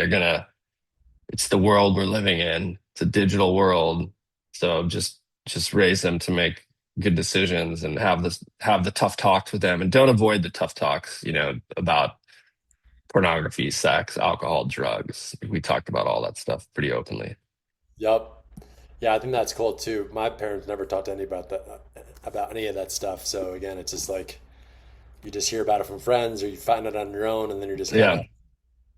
it's the world we're living in. It's a digital world. So just raise them to make good decisions and have the tough talks with them, and don't avoid the tough talks, about pornography, sex, alcohol, drugs. We talked about all that stuff pretty openly. Yep. Yeah, I think that's cool too. My parents never talked to any about any of that stuff. So again, it's just like you just hear about it from friends, or you find it on your own, and then you're just kind Yeah. of,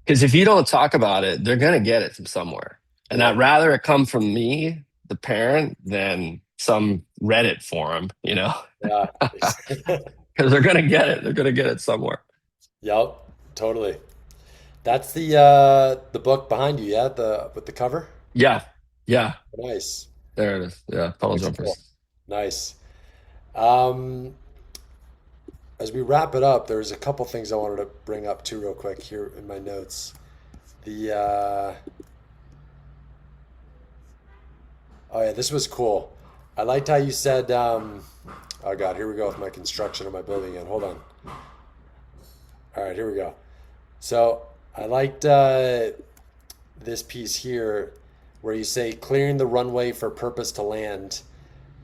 Because if you don't talk about it, they're gonna get it from somewhere. And yeah, I'd rather it come from me, the parent, than some Reddit forum, yeah. because they're gonna get it. They're gonna get it somewhere. Yep, totally. That's the book behind you, yeah, the with the cover. Yeah. Yeah. Nice. There it is. Yeah. Puddle Looks cool. jumpers. Nice. Um, as we wrap it up, there's a couple things I wanted to bring up too, real quick here in my notes. The oh yeah, this was cool. I liked how you said, oh God, here we go with my construction of my building again. Hold on. All right, here we go. So I liked this piece here where you say clearing the runway for purpose to land.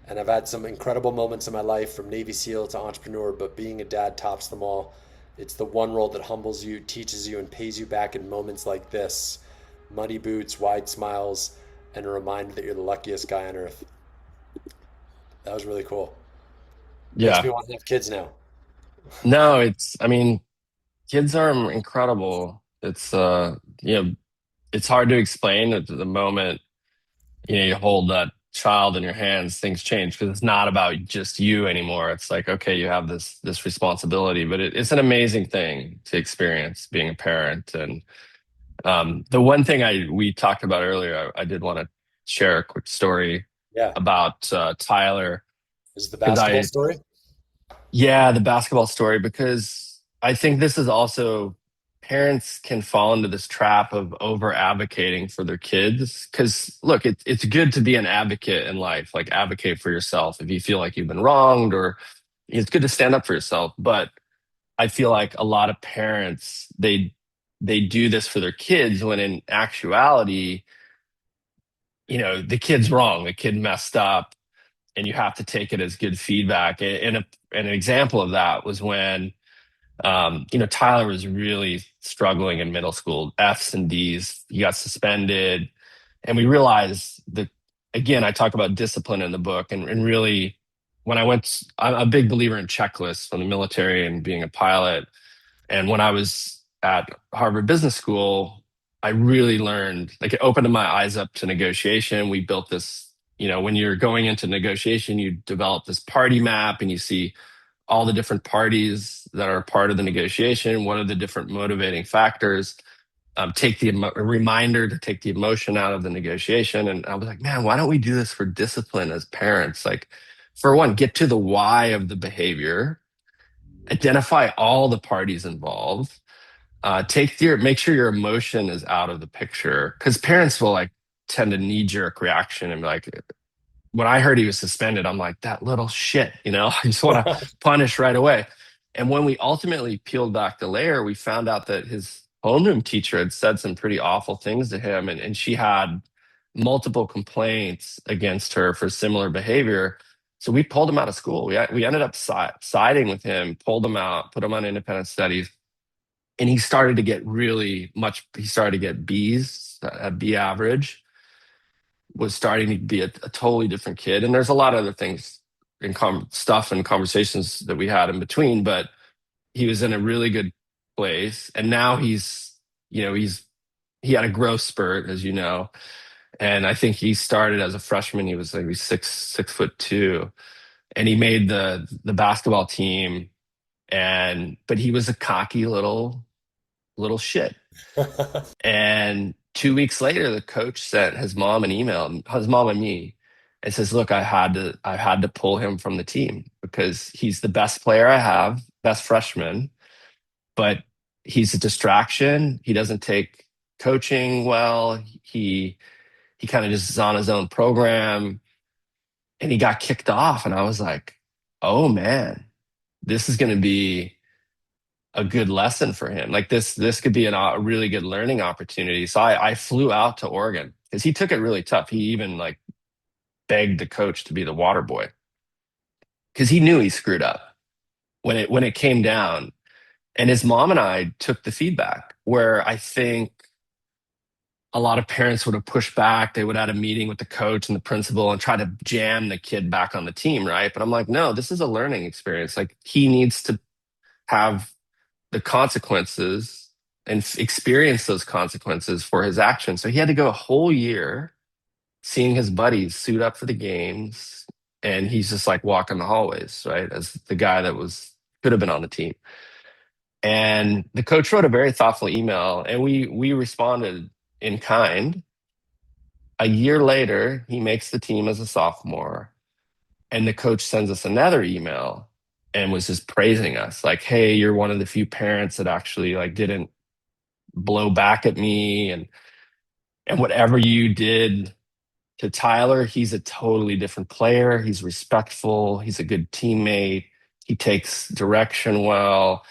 And I've had some incredible moments in my life, from Navy SEAL to entrepreneur, but being a dad tops them all. It's the one role that humbles you, teaches you, and pays you back in moments like this: muddy boots, wide smiles, and a reminder that you're the luckiest guy on earth. That was really cool. Makes me Yeah. want to have kids now. No, I mean, kids are incredible. It's hard to explain at the moment, you hold that child in your hands, things change because it's not about just you anymore. It's like, okay, you have this responsibility, but it's an amazing thing to experience being a parent. And the one thing we talked about earlier, I did want to share a quick story Yeah. about Tyler, Is it the because basketball story? yeah, the basketball story, because I think this is also, parents can fall into this trap of over advocating for their kids. Because look, it's good to be an advocate in life, like advocate for yourself if you feel like you've been wronged, or it's good to stand up for yourself. But I feel like a lot of parents, they do this for their kids when in actuality, the kid's wrong, the kid messed up, and you have to take it as good feedback. And an example of that was when Tyler was really struggling in middle school, F's and D's. He got suspended. And we realized that, again, I talk about discipline in the book. And really, I'm a big believer in checklists from the military and being a pilot. And when I was at Harvard Business School, I really learned, like, it opened my eyes up to negotiation. We built this, when you're going into negotiation, you develop this party map and you see all the different parties that are part of the negotiation. What are the different motivating factors? Take a reminder to take the emotion out of the negotiation. And I was like, man, why don't we do this for discipline as parents? Like, for one, get to the why of the behavior, identify all the parties involved, Make sure your emotion is out of the picture, because parents will like tend to knee-jerk reaction and be like, when I heard he was suspended, I'm like, that little shit, I just want to punish right away. And when we ultimately peeled back the layer, we found out that his homeroom teacher had said some pretty awful things to him, and she had multiple complaints against her for similar behavior. So we pulled him out of school. We ended up siding with him, pulled him out, put him on independent studies, and he started to get he started to get B's, a B average, was starting to be a totally different kid. And there's a lot of other things stuff and conversations that we had in between, but he was in a really good place. And now he had a growth spurt, as you know. And I think he started as a freshman. He was like 6'2", and he made the basketball team. But he was a cocky little shit. And 2 weeks later, the coach sent his mom an email, his mom and me, and says, "Look, I had to pull him from the team because he's the best player I have, best freshman, but he's a distraction. He doesn't take coaching well. He kind of just is on his own program, and he got kicked off." And I was like, "Oh man, this is going to be a good lesson for him. Like this could be a really good learning opportunity." So I flew out to Oregon because he took it really tough. He even like begged the coach to be the water boy because he knew he screwed up when it came down. And his mom and I took the feedback where I think a lot of parents would have pushed back. They would have had a meeting with the coach and the principal and try to jam the kid back on the team, right? But I'm like, no, this is a learning experience. Like he needs to have the consequences and experience those consequences for his actions. So he had to go a whole year seeing his buddies suit up for the games, and he's just like walking the hallways, right? As the guy that could have been on the team. And the coach wrote a very thoughtful email, and we responded in kind. A year later, he makes the team as a sophomore, and the coach sends us another email and was just praising us like, "Hey, you're one of the few parents that actually like didn't blow back at me, and whatever you did to Tyler, he's a totally different player. He's respectful, he's a good teammate, he takes direction well,"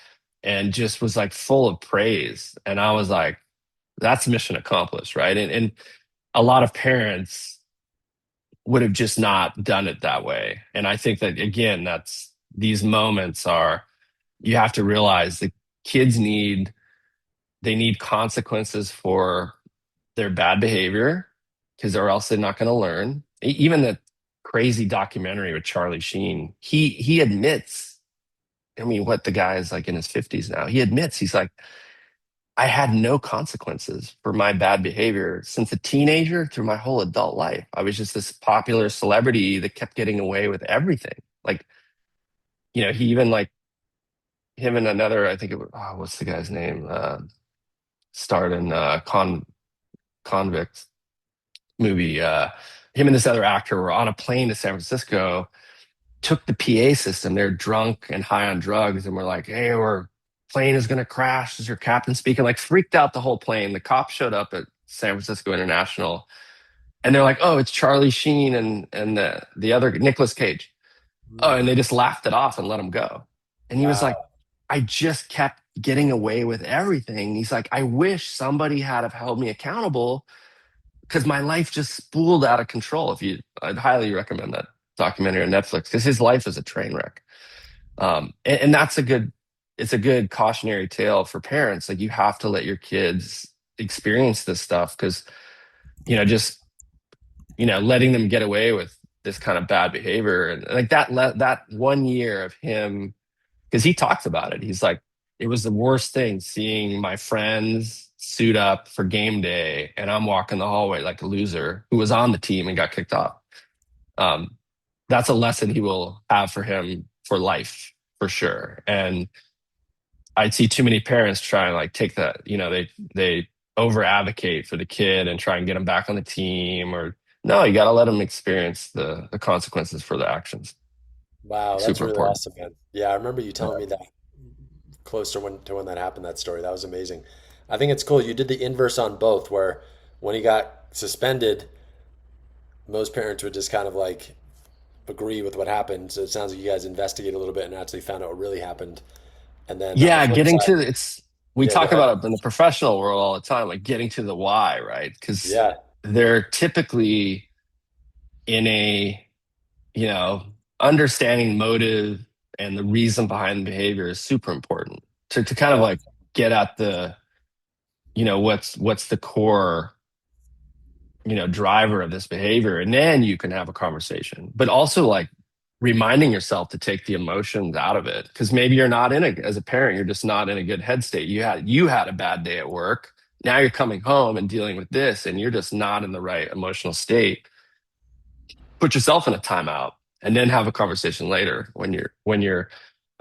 and just was like full of praise. And I was like, that's mission accomplished, right? And a lot of parents would have just not done it that way. And I think that again, that's these moments are you have to realize the kids need consequences for their bad behavior because or else they're not going to learn. Even the crazy documentary with Charlie Sheen, he admits, I mean, what the guy is like in his 50s now. He admits he's like, I had no consequences for my bad behavior since a teenager through my whole adult life. I was just this popular celebrity that kept getting away with everything. Like, he even like him and another, I think it was, oh, what's the guy's name? Starred in Convict movie. Him and this other actor were on a plane to San Francisco, took the PA system. They're drunk and high on drugs, and we're like, "Hey, our plane is gonna crash." Is your captain speaking? Like freaked out the whole plane. The cops showed up at San Francisco International, and they're like, "Oh, it's Charlie Sheen and the other Nicolas Cage." Oh, and they just laughed it off and let him go. And he was like, Wow. "I just kept getting away with everything." He's like, "I wish somebody had have held me accountable because my life just spooled out of control." I'd highly recommend that documentary on Netflix because his life is a train wreck. And it's a good cautionary tale for parents. Like you have to let your kids experience this stuff because, just, letting them get away with this kind of bad behavior and like that 1 year of him, because he talks about it. He's like, it was the worst thing seeing my friends suit up for game day and I'm walking the hallway like a loser who was on the team and got kicked off. Um, that's a lesson he will have for him for life, for sure. And I'd see too many parents try and like take that, they over advocate for the kid and try and get him back on the team or no, you got to let them experience the consequences for their actions. Wow, that's Super really important. awesome, man. Yeah, I remember you telling me that close to when that happened, that story. That was amazing. I think it's cool. You did the inverse on both, where when he got suspended, most parents would just kind of like agree with what happened. So it sounds like you guys investigate a little bit and actually found out what really happened. And then on the Yeah, flip getting side, to it's we yeah, go talk ahead. about it in the professional world all the time, like getting to the why, right? Because Yeah. they're typically in a, you know, understanding motive and the reason behind the behavior is super important to kind of Yeah. like get at the, what's the core, driver of this behavior. And then you can have a conversation. But also like reminding yourself to take the emotions out of it. Because maybe you're not as a parent, you're just not in a good head state. You had a bad day at work. Now you're coming home and dealing with this, and you're just not in the right emotional state. Put yourself in a timeout and then have a conversation later when you're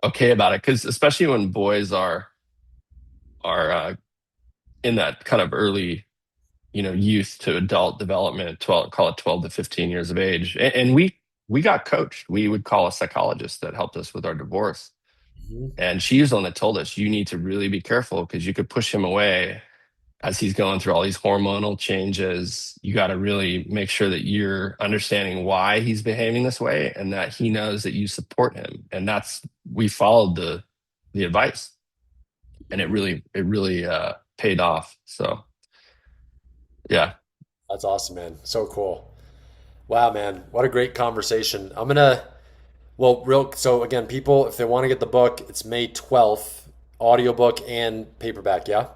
okay about it. Because especially when boys are in that kind of early, youth to adult development, 12, call it 12 to 15 years of age. And we got coached. We would call a psychologist that helped us with our divorce. Mhm. And she's the one that told us you need to really be careful because you could push him away as he's going through all these hormonal changes. You got to really make sure that you're understanding why he's behaving this way and that he knows that you support him. And we followed the advice, and it really paid off. So yeah. That's awesome, man. So cool. Wow, man. What a great conversation. I'm gonna, well, real, so again, people, if they want to get the book, it's May 12th, audiobook and paperback, yeah?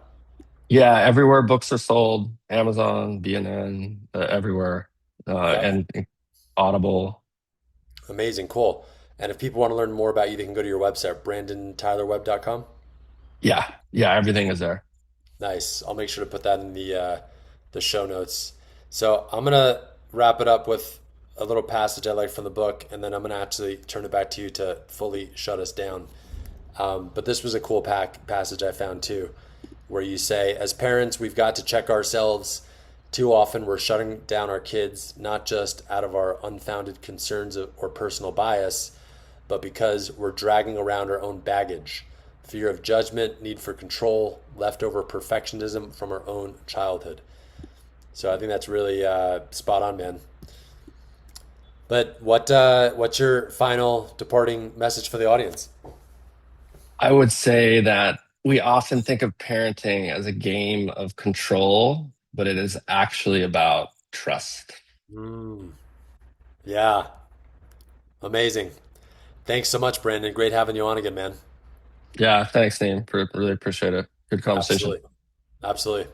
Yeah, everywhere books are sold, Amazon, BNN, everywhere, Yep. and Audible. Amazing, cool. And if people want to learn more about you, they can go to your website, brandontylerweb.com. Yeah, yeah, everything is there. Nice. I'll make sure to put that in the show notes. So I'm gonna wrap it up with a little passage I like from the book, and then I'm gonna actually turn it back to you to fully shut us down. But this was a cool passage I found too, where you say, as parents, we've got to check ourselves. Too often, we're shutting down our kids, not just out of our unfounded concerns or personal bias, but because we're dragging around our own baggage, fear of judgment, need for control, leftover perfectionism from our own childhood. So I think that's really spot on, man. But what's your final departing message for the audience? I would say that we often think of parenting as a game of control, but it is actually about trust. Mm, yeah, amazing. Thanks so much, Brandon. Great having you on again, man. Yeah, thanks, Naeem. Really appreciate it. Good conversation. Absolutely. Absolutely.